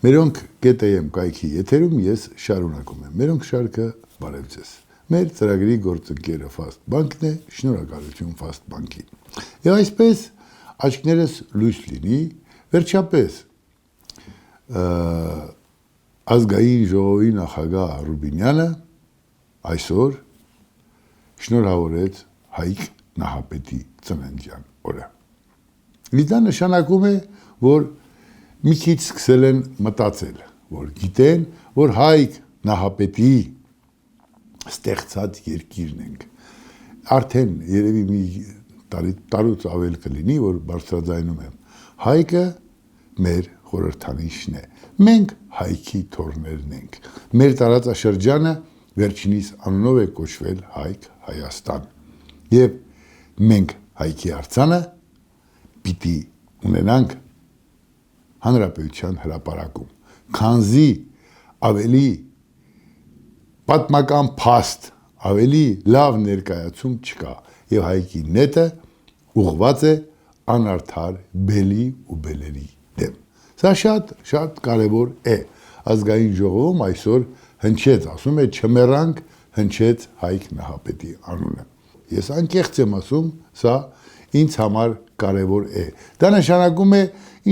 Մերոնք GTM կայքի եթերում ես շարունակում եմ։ Մերոնք շարքը բարև ձեզ։ Մեր ծրագրի գործընկերը Fast Bank-ն է, շնորհակալություն Fast Bank-ին։ Եվ այսպես աչքներս լույս լինի, վերջապես ազգային ժողովի նախագահ Ռուբինյանը այսօր շնորհավորեց Հայկ Նահապետի ծննդյան օրը։ Իսկ դա նշանակում է, որ մի քիչ սկսել են մտածել, որ գիտեն, որ Հայկ Նահապետի ստեղծած երկիրն ենք։ Արդեն երևի մի տարուց ավել կլինի, որ բարձրաձայնում եմ։ Հայկը մեր խորհրդանիշն է։ Մենք Հայքի թոռներն ենք։ Մեր տարածաշրջանը վերջինիս անունով է կոչվել Հայք Հայաստան։ Եվ մենք Հայքի արձանը պիտի ունենանք Հանրապետության հրապարակում, քանզի ավելի պատմական փաստ, ավելի լավ ներկայացում չկա, եւ Հայքի նետը ուղղված է անարդար բելի ու բելերի դեմ։ Սա շատ կարևոր է։ Ազգային ժողովում այսօր հնչեց, ասում է չմեռանք, հնչեց Հայկ Նահապետի անունը։ Ես անկեղծ եմ ասում, սա ինձ համար կարևոր է։ Դա նշանակում է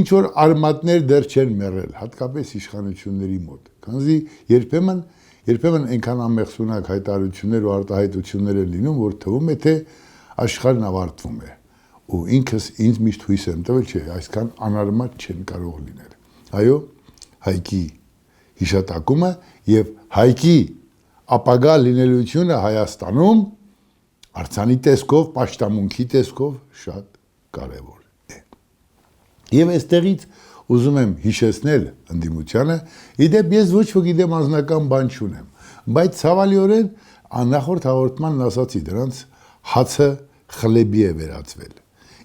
ինչ որ արմատներ դեռ չեն մեռել, հատկապես իշխանությունների մոտ։ Քանզի երբեմն այնքան ամեղսունակ հայտարարություններ ու արտահայտություններ են լինում, որ թվում է թե աշխարհն ավարտվում է։ Ու ինքս ինձ միշտ հույս եմ տվել, չէ, այսքան անարմատ չեն կարող լինել։ Այո, Հայքի հիշատակումը եւ Հայքի ապագա լինելությունը Հայաստանում արձանի տեսքով, պաշտամունքի տեսքով շատ կարևոր է։ Եվ այստեղից ուզում եմ հիշեցնել ընդդիմությանը, իդեպ ես ոչ ոքի դեմ անձնական բան չունեմ, բայց ցավալիորեն նախորդ հաղորդմանն ասացի, դրանց հացը խլեբի է վերածվել։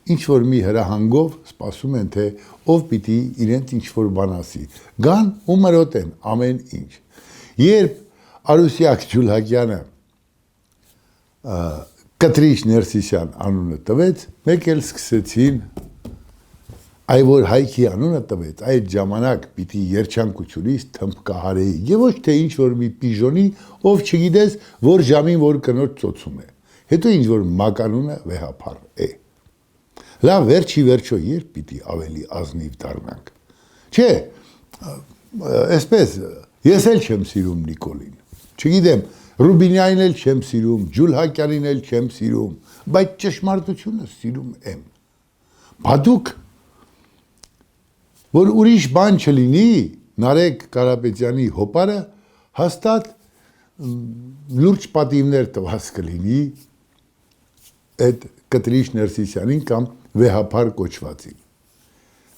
Ինչ որ մի հրահանգով սպասում են, թե ով պիտի իրենց ինչ որ բան ասի։ Գան ու մրոտեն ամեն ինչ։ Երբ Արուսյակ Ջուլհակյանը Կտրիչ Ներսիսյան անունը տվեց, մեկ էլ սկսեցին, այ որ Հայքի անունը տվեց, այդ ժամանակ պիտի երջանկությունից թմբկահարեի, եւ ոչ թե ինչ որ մի պիժոնի, ով չգիտես, որ ժամին որ կնոջ ծոցում է։ Հետո ինչ որ մականունը վեհափառ է։ Լավ, վերջի վերջո երբ պիտի ավելի ազնիվ դառնանք։ Չէ, այսպես, ես էլ չեմ սիրում Նիկոլին։ Չգիտեմ, Ռուբինյանին էլ չեմ սիրում, Ջուլհակյանին էլ չեմ սիրում, բայց ճշմարտությունը սիրում եմ։ Բադուկ, որ ուրիշ բան չլինի, Նարեկ Կարապետյանի հոպարը հաստատ լուրջ պատիվներ տված կլինի այդ Կտրիչ Ներսիսյանին կամ վեհափառ կոչվածին։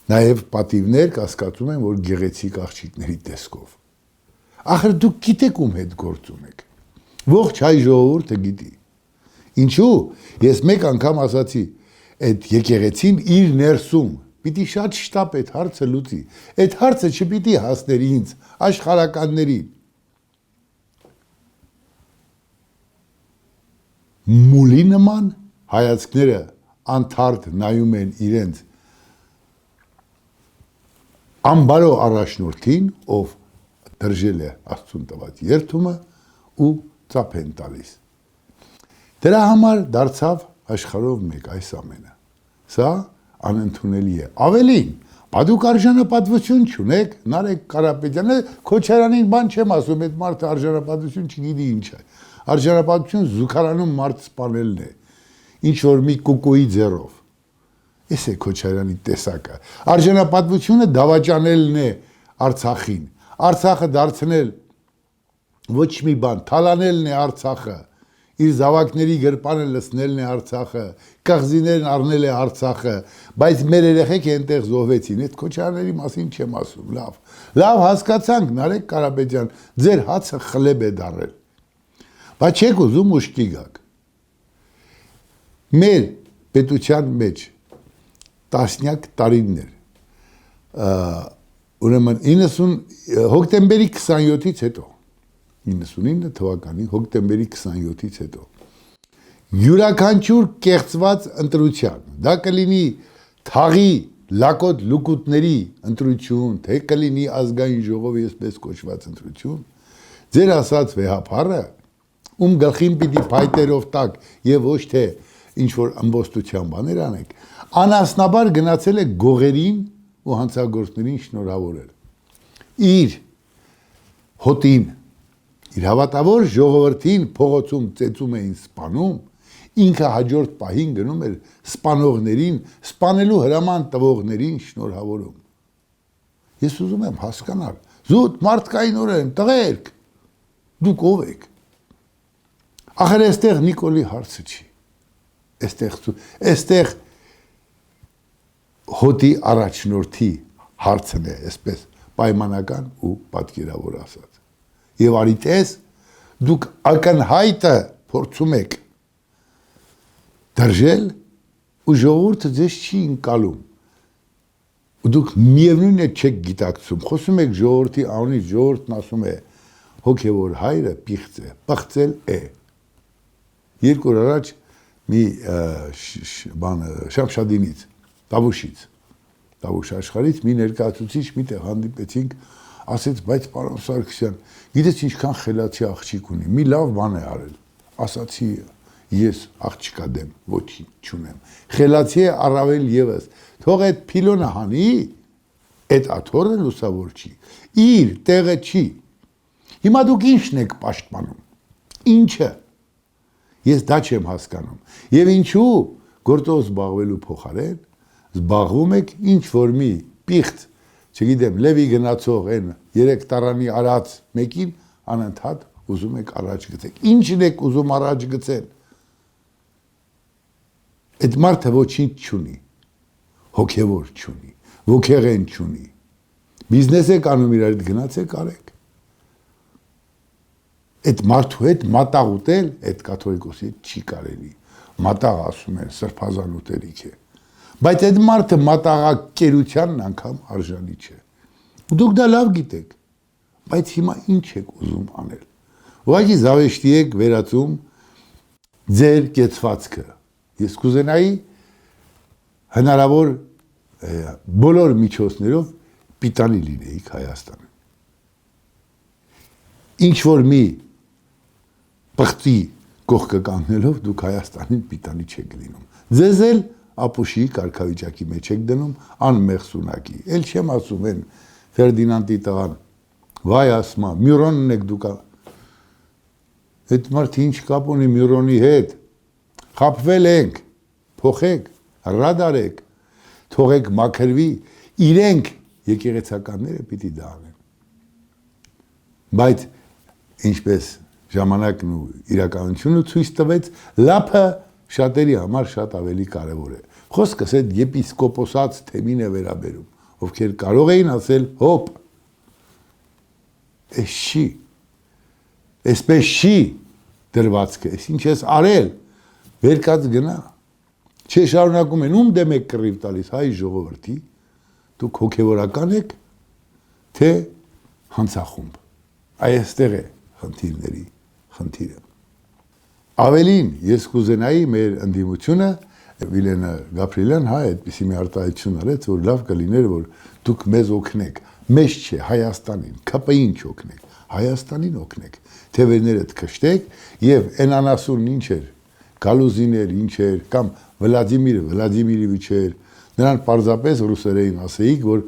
Նաև պատիվներ կասկածում են, որ գեղեցիկ աղջիկների տեսքով։ Ախր դուք գիտեք ում հետ գործ ունեք։ Ողջ հայ ժողովուրդը գիտի։ Ինչու՞, ես մեկ անգամ ասացի, այդ եկեղեցին իր ներսում պիտի շատ շտապ այդ հարցը լուծի։ Այդ հարցը չպիտի հասներ ինձ, աշխարհականներին։ Մուլի նման հայացքները անթարդ նայում են իրենց ամբարո առաջնորդին, ով դրժել է Աստծուն տված երդումը ու ծափ են տալիս։ Դրա համար դարձավ աշխարհով մեկ այս ամենը։ Սա անընդունելի է։ Ավելին, բադուկ արժանապատվություն չունեք, Նարեկ Կարապետյանը, Քոչարյանին բան չեմ ասում, այդ մարդը արժանապատվություն չգիտի ինչ է։ Արժանապատվություն զուգարանում մարդ սպանելն է, ինչ որ մի կուկուի ձեռով։ Էս է Քոչարյանի տեսակը։ Արժանապատվությունը դավաճանելն է Արցախին։ Արցախը դարձնել ոչ մի բան, թալանելն է Արցախը, իր զավակների գրպանը լցնելն է Արցախը, կղզիներն առնել է Արցախը, բայց մեր երեխեք այնտեղ զոհվեցին, այդ Քոչարյանների մասին չեմ ասում, լավ հասկացանք, Նարեկ Կարապետյան, ձեր հացը խլեբ է դարել, բայց չեք ուզում ուշքի գաք։ Մեր պետության մեջ տասնյակ տարիներ, ուրեմն 90 հոկտեմբերի 27-ից հետո 99 թվականի հոկտեմբերի 27-ից հետո յուրաքանչյուր կեղծված ընտրության, դա կլինի թաղի լակոտ լուկուտների ընտրություն, թե կլինի ազգային ժողովի այսպես կոչված ընտրություն, ձեր ասած վեհապարը, ում գլխին պիտի փայտերով տակ եւ ոչ թե ինչ որ ամբոստության բաներ անեք, անասնաբար գնացել է գողերին ու հանցագործներին շնորհավորել։ Իր հոտին, իր հավատավոր ժողովրդին փողոցում ծեծում էին սպանում, ինքը հաջորդ պահին գնում էր սպանողներին, սպանելու հրաման տվողներին շնորհավորում։ Ես ուզում եմ հասկանալ, զուտ մարդկայինորեն, տղերք, դուք ով եք։ Ախր այստեղ Նիկոլի հարցը չի։ Այստեղ հոտի առաջնորդի հարցն է, այսպես պայմանական ու պատկերավոր ասած։ Եվ արի տես, դուք ակնհայտը փորձում եք դրժել ու ժողովուրդը ձեզ չի ընկալում։ Ու դուք միևնույն է չեք գիտակցում, խոսում եք ժողովրդի անունից, ժողովուրդն ասում է հոգևոր հայրը պիղծ է, պղծել է։ Երկու օր առաջ մի Շամշադինից, Տավուշ աշխարհից մի ներկայացուցիչ միտեղ հանդիպեցինք, ասեց, բայց պարոն Սարգսյան, գիտես ինչքան խելացի աղջիկ ունի, մի լավ բան է արել։ Ասացի ես աղջիկա դեմ ոչինչ չունեմ։ Խելացի է առավել եւս։ Թող այդ փիլոնը հանի, այդ աթոռը լուսավոր չի։ Իր տեղը չի։ Հիմա դուք ի՞նչն եք պաշտպանում։ Ինչը։ Ես դա չեմ հասկանում։ Եվ ինչու գործով զբաղվելու փոխարեն զբաղվում եք ինչ որ մի պիղծ, չգիտեմ, լևի գնացող այն 3 տարանի արած մեկին անընդհատ ուզում եք առաջ գցեք։ Ինչն եք ուզում առաջ գցել։ Այդ մարդը ոչինչ չունի, հոգևոր չունի, ոգեղեն չունի։ Բիզնես եք անում իրար հետ գնացեք արեք։ Այդ մարդու հետ մատաղ ուտել, այդ կաթոլիկոսի հետ չի կարելի։ Մատաղ ասում են սրբազան ուտելիք է։ Բայց այդ մարդը մատաղակերությանն անգամ արժանի չէ։ Դուք դա լավ գիտեք, բայց հիմա ինչ եք ուզում անել։ Ուղղակի զավեշտի եք վերածում ձեր կեցվածքը։ Ես կուզենայի հնարավոր բոլոր միջոցներով պիտանի լինեիք Հայաստանում։ Ինչ որ մի պղծի կողքը կանգնելով դուք Հայաստանին պիտանի չեք լինում։ Ձեզ էլ ապուշի կարգավիճակի մեջ եք դնում անմեղ սունակի։ Էլ չեմ ասում են Ֆերդինանդի տղան, վայ ասմա, Մյուրոնն եք դուք։ Այդ մարդը ինչ կապ ունի Մյուրոնի հետ։ Խաբվել ենք, փոխեք, ռադարեք, թողեք մաքրվի, իրենք եկեղեցականները պիտի դա անեն։ Բայց ինչպես ժամանակն ու իրականությունը ցույց տվեց, լափը շատերի համար շատ ավելի կարևոր է։ Խոսքս այդ եպիսկոպոսած թեմին է վերաբերում, ովքեր կարող էին ասել հոպ, էս չի, այսպես չի դրվածքը, ես ինչ ես արել, վերկած գնա, չէ շարունակում են, ում դեմ եք կռիվ տալիս, հայ ժողովրդի, դուք հոգևորական եք, թե հանցախումբ, այստեղ է խնդիրների խնդիրը։ Ավելին, ես կուզենայի մեր ընդդիմությունը, Վիլենա Գաբրիելյան հայ այդպիսի մի արտահայտություն արեց, որ լավ կլիներ, որ դուք մեզ օգնեք, մեզ չէ, Հայաստանին, ԿՊ-ին չօգնեք, Հայաստանին օգնեք, թևերներդ քշտեք եւ այն անասունն ինչ էր, Գալուզին էր, ինչ էր, կամ Վլադիմիրովիչ էր, նրան պարզապես ռուսերեն ասեիք, որ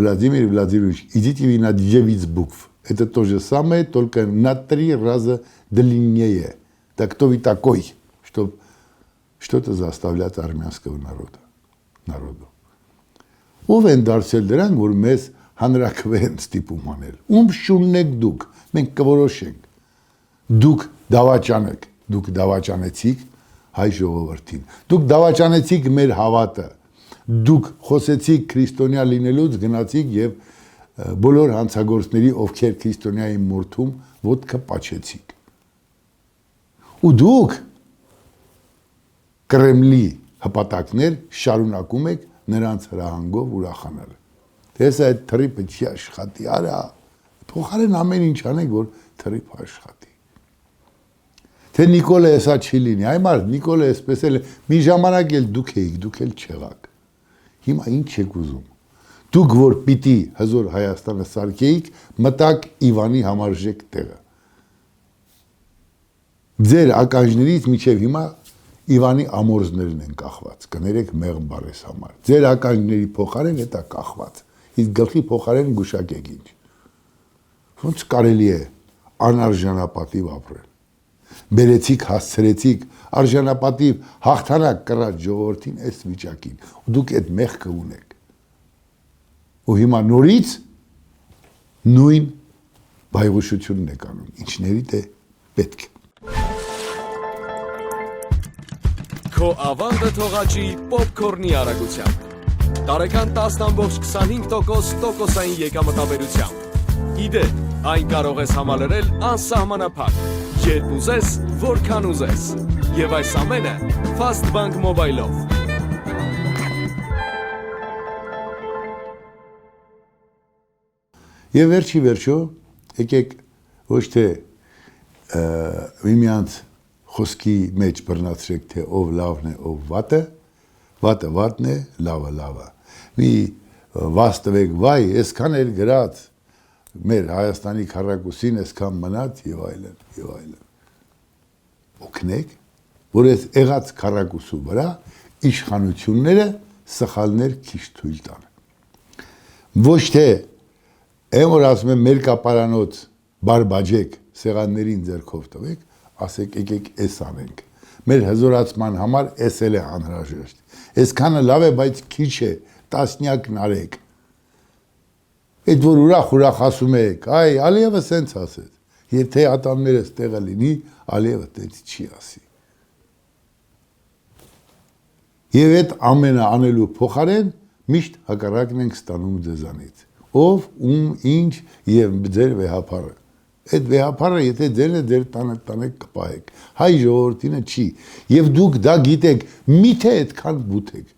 Владимир Владимирович, идите вы на 9 букв. Это то же самое, только на 3 раза длиннее. Так кто вы такой, чтобы что-то заставлять армянского народу. Ով են դարձել դրանք, որ մեզ հանրաքվեն ստիպում անել։ Ում շուննեք դուք, մենք կորոշենք։ Դուք դավաճանեք, դուք դավաճանեցիք հայ ժողովրդին։ Դուք դավաճանեցիք մեր հավատը։ Դուք խոսեցիք քրիստոնյա լինելուց, գնացիք եւ բոլոր հանցագործների, ովքեր քրիստոնյայի մորթում ոտքը պաչեցիք։ Ու դուք Կրեմլի հպատակներ շարունակում եք նրանց հրահանգով ուրախանալ։ Դες այդ թրիպը չի աշխատի, արա, փոխարեն ամեն ինչ անեք, որ թրիպը աշխատի։ Թե Նիկոլը էսա չի լինի, այ մարդ, Նիկոլը էսպես էլ մի ժամանակ էլ դուք էիք, դուք էլ չեղաք։ Հիմա ինչ եք ուզում։ Դուք որ պիտի հզոր Հայաստանը սարքեիք, մտակ Իվանի համարժեք տեղը։ Ձեր ականջներից միջև հիմա Իվանի ամորզներն են կախված, կներեք մեղմ բարես համար։ Ձեր ականջների փոխարեն դա կախված։ Իսկ գլխի փոխարեն գուշակեք ինչ։ Ոնց կարելի է անարժանապատիվ ապրել։ Բերեցիք, հասցրեցիք արժանապատիվ հաղթանակ կրած ժողովրդին այս վիճակին։ Ու դուք այդ մեղքը ունեք։ Ու հիմա նորից նույն բայղուշությունն եք անում, ինչներիդ է պետք։ Քո ավանդը թողաճի պոպկորնի արագությամբ։ Տարեկան 10.25% տոկոսային եկամտաբերությամբ։ Իդեպ, այն կարող ես համալրել անսահմանափակ, երբ ուզես, որքան ուզես։ Եվ այս ամենը Fastbank Mobile-ով։ Եվ վերջի վերջո, եկեք ոչ թե միմյանց խոսքի մեջ բռնացրեք, թե ով լավն է, ով վատը, վատը վատն է, լավը լավը։ Մի վազ տվեք, վայ, այսքան էլ գրած, մեր Հայաստանի քառակուսին այսքան մնաց եւ այլն, եւ այլն։ Օգնեք, որ այս եղած քառակուսու վրա իշխանությունները սխալներ քիչ թույլ տան։ Ոչ թե այն որ ասում եմ մեր կապարանոց բարբաջեք սեղաններին ձեռքով տվեք, ասեք եկեք էս անենք։ Մեր հզորացման համար էս էլ է անհրաժեշտ։ Այսքանը լավ է, բայց քիչ է, տասնյակն արեք։ Այդ որ ուրախ ասում եք, այ Ալիևը սենց ասեց, եթե ատամներս տեղը լինի, Ալիևը տենց չի ասի։ Եվ այդ ամենը անելու փոխարեն միշտ հակառակն ենք ստանում ձեզանից։ Ով, ում, ինչ եւ ձեր վեհապարը։ Այդ վեհապարը եթե ձերն է ձեր տանեք կպահեք։ Հայ ժողովրդինը չի։ Եվ դուք դա գիտեք, միթե այդքան բութեք։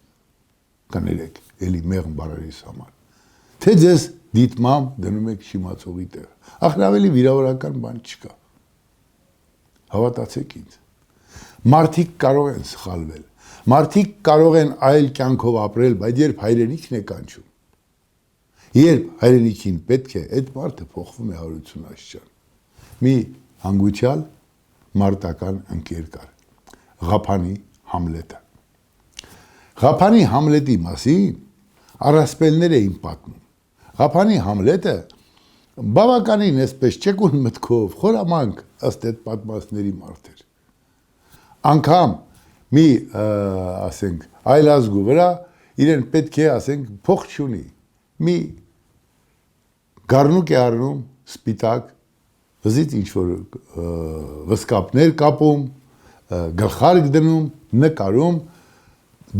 Կներեք, էլի մեղմ բարերիս համար։ Թե ձեզ դիտմամբ դնում եք շիմացողի տեղ։ Ախր ավելի վիրավորական բան չկա։ Հավատացեք ինձ։ Մարդիկ կարող են սխալվել։ Մարդիկ կարող են այլ կյանքով ապրել, բայց երբ հայրենիքն է կանչում, երբ հայրենիքին պետք է, այդ մարդը փոխվում է 180 աստիճան։ Մի հանգուցյալ մարտական ընկեր կար, Ղափանի Համլետը։ Ղափանի Համլետի մասին առասպելներ էին պատմում։ Ղափանի Համլետը բավականին այսպես ճեկուն մտքով, խորամանկ ըստ այդ պատմածների մարդ էր։ Անգամ մի, ասենք, այլազգու վրա իրեն պետք է, ասենք, փող չունի։ Մի գառնուկ է առնում, սպիտակ, վզից ինչ-որ վսկապներ կապում, գլխարկ դնում, նկարում,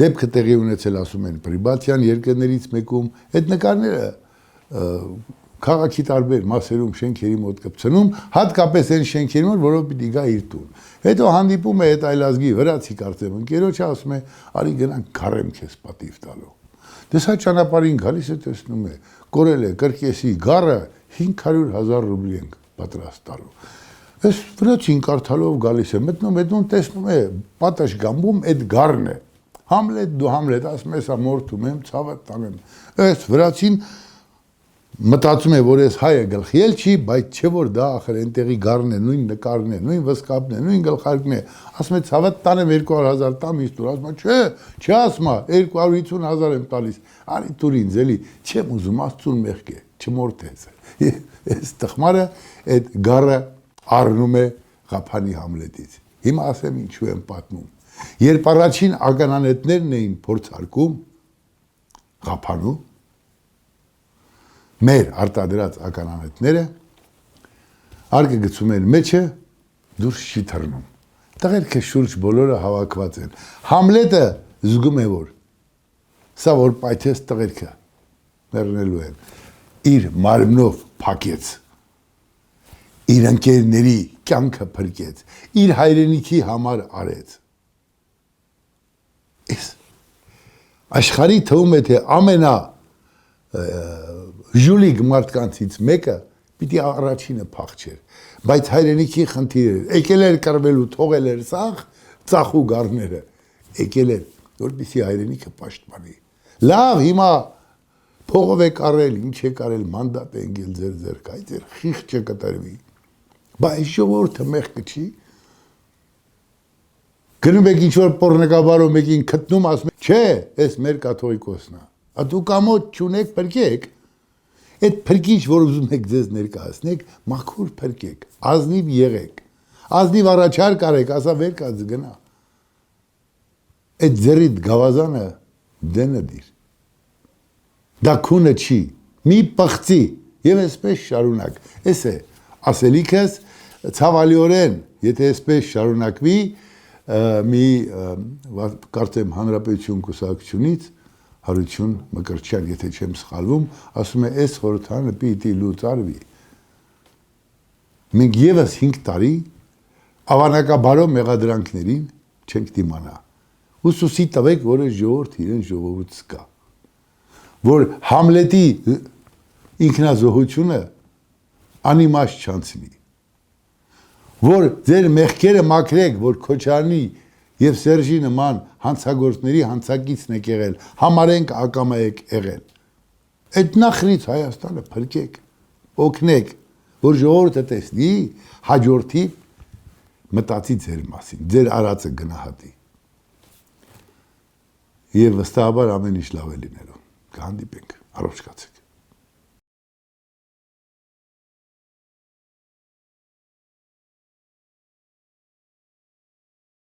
դեպքը տեղի ունեցել ասում են Պրիբատյան երկրներից մեկում, այդ նկարները քաղաքի տարբեր մասերում շենքերի մոտ կպցնում, հատկապես այն շենքերի մոտ, որով պիտի գա իր տուն։ Հետո հանդիպում է այդ այլազգի վրացի կարծեմ ընկերոջը, ասում է, արի գնանք գարեմ քեզ պատիվ տալու։ Դեսա ճանապարհին գալիս է տեսնում է, կորել է կրկեսի գառը 500,000 ռուբլի ենք պատրաստ տալու։ Այս վրացին կարդալով գալիս է, մտնում տեսնում է, պատաշ գամբում այդ գառն է։ Համլետ դու Համլետ, ասում ես մորթում եմ, ցավը տանեմ։ Այս վրացին մտածում է, որ այս հայը գլխիել չի, բայց չէ որ դա ախր այնտեղի գառն է, նույն նկարն է, նույն վսկապն է, նույն գլխարկն է։ Ասում է ցավը տանեմ 200,000 տամ ինձ տուր, ասում է չէ ասում է 250,000 եմ տալիս։ Արի տուր ինձ էլի, չեմ ուզում աստծուն մեղք է, չմորթես։ Այս տխմարը այդ գառը առնում է Ղափանի Համլետից։ Հիմա ասեմ ինչու եմ պատմում։ Երբ առաջին ականանետներն էին փորձարկում Ղափանում, մեր արտադրած ականանետները արկը գցում են մեջը, դուրս չի թռնում։ Տղերքը շուրջ բոլորը հավաքված են։ Համլետը զգում է որ սա որ պայթեց տղերքը մեռնելու են։ Իր մարմնով փակեց։ Իր ընկերների կյանքը փրկեց, իր հայրենիքի համար արեց։ Աշխարհի թվում է թե ամենա ժուլիկ մարդկանցից մեկը պիտի առաջինը փախչեր, բայց հայրենիքի խնդիր էր, եկել էր կռվելու, թողել էր ծախ ու գառները, եկել էր, որպեսզի հայրենիքը պաշտպանի։ Լավ, հիմա փողով եք արել, ինչ եք արել, մանդատ է ընկել ձեր ձեռք, այ ձեր խիղճը կտրվի։ Բայց ժողովուրդը մեղքը չի։ Գնում եք ինչ-որ պոռնկաբարով մեկին գտնում, ասում եք, չէ, էս մեր կաթողիկոսն է։ Ա դուք ամոթ չունեք, փրկեք։ Այդ փրկիչ, որ ուզում եք ձեզ ներկայացնեք, մաքուր փրկեք, ազնիվ եղեք, ազնիվ առաջարկ արեք, ասա վեր կաց գնա։ Այդ ձեռիդ գավազանը դենը դիր։ Դա քունը չի, մի պղծի եւ այսպես շարունակ։ Էս է ասելիքս ցավալիորեն, եթե այսպես շարունակվի, մի կարծեմ հանրապետություն կուսակցությունից Հարություն Մկրտչյան, եթե չեմ սխալվում, ասում է, այս խորհրդարանը պիտի լուծարվի։ Մենք եւս 5 տարի ավանակաբարո մեղադրանքներին չենք դիմանա։ Ուսուսի տվեք, որ ժողովուրդ իրեն ժողովուրդ սկա։ Որ Համլետի ինքնազոհությունը անիմաստ չանցնի։ Որ ձեր մեղքերը մաքրեք, որ Քոչարյանի եւ Սերժի նման հանցագործների հանցակիցն եք եղել, համարենք ակամա եք եղել։ Այդ նախրից Հայաստանը փրկեք, օգնեք, որ ժողովուրդը տեսնի, հաջորդի մտածի ձեր մասին, ձեր արածը գնահատի։ Եվ վստահաբար ամեն ինչ լավ է լինելու։ Կհանդիպենք, առողջ կացեք։